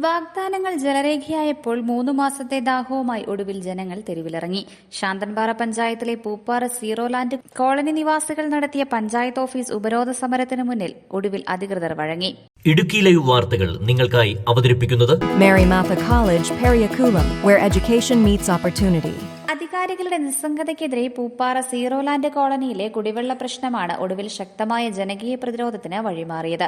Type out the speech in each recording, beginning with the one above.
വാഗ്ദാനങ്ങൾ ജലരേഖയായപ്പോൾ 3 മാസത്തെ ദാഹവുമായി ഒടുവിൽ ജനങ്ങൾ തെരുവിലിറങ്ങി. ശാന്തൻപാറ പഞ്ചായത്തിലെ പൂപ്പാറ സീറോ ലാൻഡ് കോളനി നിവാസികൾ നടത്തിയ പഞ്ചായത്ത് ഓഫീസ് ഉപരോധ സമരത്തിനു മുന്നിൽ ഒടുവിൽ അധികൃതർ വഴങ്ങി. ഇടുക്കി ലൈവ് വാർത്തകൾ നിങ്ങൾക്കായി അവതരിപ്പിക്കുന്നത് Mary Martha College, Periyakulam, where education meets opportunity. അധികാരികളുടെ നിസ്സംഗതയ്ക്കെതിരെ പൂപ്പാറ സീറോ ലാൻഡ് കോളനിയിലെ കുടിവെള്ള പ്രശ്നമാണ് ഒടുവിൽ ശക്തമായ ജനകീയ പ്രതിരോധത്തിന് വഴിമാറിയത്.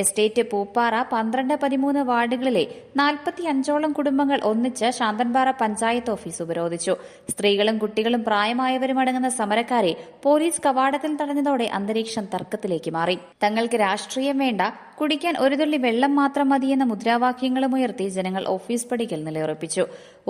എസ്റ്റേറ്റ് പൂപ്പാറ 12-13 വാർഡുകളിലെ 45ഓളം കുടുംബങ്ങൾ ഒന്നിച്ച് ശാന്തൻപാറ പഞ്ചായത്ത് ഓഫീസ് ഉപരോധിച്ചു. സ്ത്രീകളും കുട്ടികളും പ്രായമായവരും അടങ്ങുന്ന സമരക്കാരെ പോലീസ് കവാടത്തിൽ തടഞ്ഞതോടെ അന്തരീക്ഷം തർക്കത്തിലേക്ക് മാറി. തങ്ങൾക്ക് രാഷ്ട്രീയം വേണ്ട, കുടിക്കാൻ ഒരു തുള്ളി വെള്ളം മാത്രം മതിയെന്ന മുദ്രാവാക്യങ്ങളുമുയർത്തി ജനങ്ങൾ ഓഫീസ് പടിക്കൽ നിലയുറപ്പിച്ചു.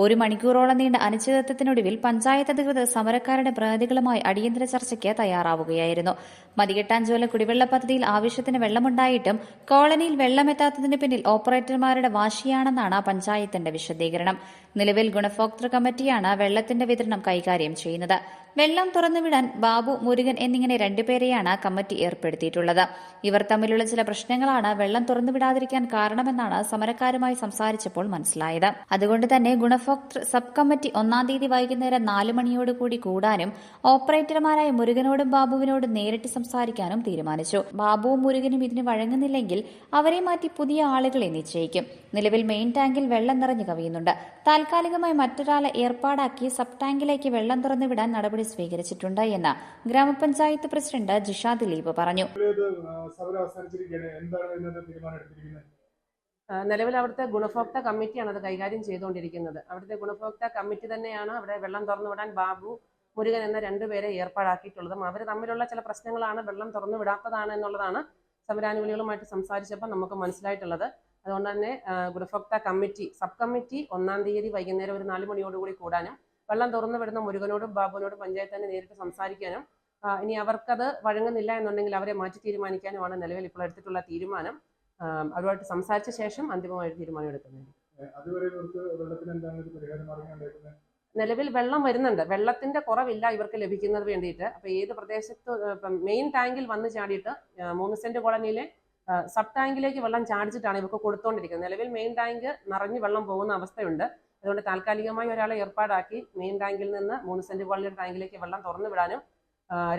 1 മണിക്കൂറോളം നീണ്ട അനിശ്ചിതത്വത്തിനൊടുവിൽ പഞ്ചായത്ത് അധികൃതർ സമരക്കാരുടെ പ്രതിനിധികളുമായി അടിയന്തര ചർച്ചയ്ക്ക് തയ്യാറാവുകയായിരുന്നു. മതികെട്ടാഞ്ചോല കുടിവെള്ള പദ്ധതിയിൽ ആവശ്യത്തിന് വെള്ളമുണ്ടായിട്ടും കോളനിയിൽ വെള്ളമെത്താത്തതിന് പിന്നിൽ ഓപ്പറേറ്റർമാരുടെ വാശിയാണെന്നാണ് പഞ്ചായത്തിന്റെ വിശദീകരണം. നിലവിൽ ഗുണഭോക്തൃ കമ്മിറ്റിയാണ് വെള്ളത്തിന്റെ വിതരണം കൈകാര്യം ചെയ്യുന്നത്. വെള്ളം തുറന്നുവിടാൻ ബാബു, മുരുകൻ എന്നിങ്ങനെ 2 പേരെയാണ് കമ്മിറ്റി ഏർപ്പെടുത്തിയിട്ടുള്ളത്. ഇവർ തമ്മിലുള്ള ചില പ്രശ്നങ്ങളാണ് വെള്ളം തുറന്നുവിടാതിരിക്കാൻ കാരണമെന്നാണ് സമരക്കാരുമായി സംസാരിച്ചപ്പോൾ മനസ്സിലായത്. അതുകൊണ്ട് തന്നെ ഗുണഭോക്തൃ സബ് കമ്മിറ്റി 1-ാം തീയതി വൈകുന്നേരം 4 മണിയോടുകൂടി കൂടാനും ഓപ്പറേറ്റർമാരായ മുരുകനോടും ബാബുവിനോടും നേരിട്ട് സംസാരിക്കാനും തീരുമാനിച്ചു. ബാബുവും മുരുകനും ഇതിന് വഴങ്ങുന്നില്ലെങ്കിൽ അവരെ മാറ്റി പുതിയ ആളുകളെ നിശ്ചയിക്കും. നിലവിൽ മെയിൻ ടാങ്കിൽ വെള്ളം നിറഞ്ഞു കവിയുന്നുണ്ട്. താൽക്കാലികമായി മറ്റൊരാളെ ഏർപ്പാടാക്കി സബ് ടാങ്കിലേക്ക് വെള്ളം തുറന്നുവിടാൻ നടപടി സ്വീകരിച്ചിട്ടുണ്ട് എന്ന് ഗ്രാമപഞ്ചായത്ത് പ്രസിഡന്റ് ജിഷ ദിലീപ് പറഞ്ഞു. നിലവിൽ അവിടുത്തെ ഗുണഭോക്തൃ കമ്മിറ്റിയാണ് അത് കൈകാര്യം ചെയ്തുകൊണ്ടിരിക്കുന്നത്. അവിടുത്തെ ഗുണഭോക്തൃ കമ്മിറ്റി തന്നെയാണ് അവിടെ വെള്ളം തുറന്നുവിടാൻ ബാബു, മുരുകൻ എന്ന 2 പേരെ ഏർപ്പാടാക്കിയിട്ടുള്ളതും. അവർ തമ്മിലുള്ള ചില പ്രശ്നങ്ങളാണ് വെള്ളം തുറന്നു വിടാത്തതാണ് എന്നുള്ളതാണ് സമരാനുകൂലികളുമായിട്ട് സംസാരിച്ചപ്പോൾ നമുക്ക് മനസ്സിലായിട്ടുള്ളത്. അതുകൊണ്ട് തന്നെ ഗുണഭോക്തൃ കമ്മിറ്റി സബ് കമ്മിറ്റി 1-ാം തീയതി വൈകുന്നേരം ഒരു 4 മണിയോടുകൂടി കൂടാനും വെള്ളം തുറന്നു വിടുന്ന മുരുകനോടും ബാബുവിനോടും പഞ്ചായത്ത് തന്നെ നേരിട്ട് സംസാരിക്കാനും ഇനി അവർക്കത് വഴങ്ങുന്നില്ല എന്നുണ്ടെങ്കിൽ അവരെ മാറ്റി തീരുമാനിക്കാനുമാണ് നിലവിൽ ഇപ്പോൾ എടുത്തിട്ടുള്ള തീരുമാനം. അവരുമായിട്ട് സംസാരിച്ച ശേഷം അന്തിമമായിട്ട് തീരുമാനം എടുക്കുന്നത്. നിലവിൽ വെള്ളം വരുന്നുണ്ട്, വെള്ളത്തിന്റെ കുറവില്ല ഇവർക്ക് ലഭിക്കുന്നത് വേണ്ടിയിട്ട്. അപ്പൊ ഏത് പ്രദേശത്ത് മെയിൻ ടാങ്കിൽ വന്ന് ചാടിയിട്ട് 3 സെന്റ് കോളനിയിലെ സബ് ടാങ്കിലേക്ക് വെള്ളം ചാടിച്ചിട്ടാണ് ഇവർക്ക് കൊടുത്തോണ്ടിരിക്കുന്നത്. നിലവിൽ മെയിൻ ടാങ്ക് നിറഞ്ഞു വെള്ളം പോകുന്ന അവസ്ഥയുണ്ട്. അതുകൊണ്ട് താൽക്കാലികമായി ഒരാളെ ഏർപ്പാടാക്കി മെയിൻ ടാങ്കിൽ നിന്ന് 3 സെന്റ് കോളനിയുടെ ടാങ്കിലേക്ക് വെള്ളം തുറന്നു വിടാനും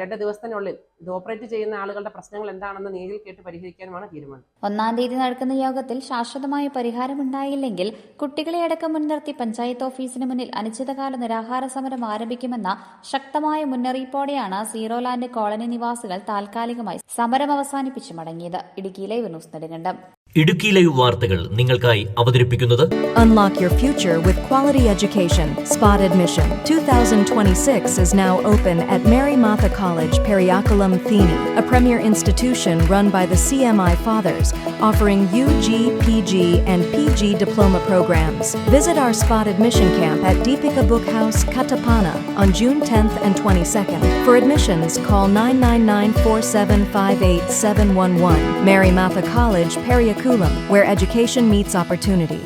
2 ദിവസത്തിനുള്ളിൽ ഇത് ഓപ്പറേറ്റ് ചെയ്യുന്ന ആളുകളുടെ പ്രശ്നങ്ങൾ എന്താണെന്ന് നേരിൽ കേട്ട് പരിഹരിക്കാനുമാണ് തീരുമാനം. 1-ാം തീയതി നടക്കുന്ന യോഗത്തിൽ ശാശ്വതമായ പരിഹാരമുണ്ടായില്ലെങ്കിൽ കുട്ടികളെ അടക്കം മുൻനിർത്തി പഞ്ചായത്ത് ഓഫീസിന് മുന്നിൽ അനിശ്ചിതകാല നിരാഹാര സമരം ആരംഭിക്കുമെന്ന ശക്തമായ മുന്നറിയിപ്പോടെയാണ് സീറോ ലാൻഡ് കോളനി നിവാസികൾ താൽക്കാലികമായി സമരം അവസാനിപ്പിച്ച് മടങ്ങിയത്. Idukki live news Nedumkandam. Idukki live വാർത്തകൾ നിങ്ങൾക്കായി അവതരിപ്പിക്കുന്നത് Unlock your future with quality education. Spot admission 2026 is now open at Mary Martha College, Periyakulam, Thini, a premier institution run by the CMI Fathers, offering UG, PG, and PG diploma programs. Visit our spot admission camp at Deepika Book House, Katapana, on June 10th and 22nd. For admissions, call 999-4758-711. Mary Martha College, Periyakulam, where education meets opportunity.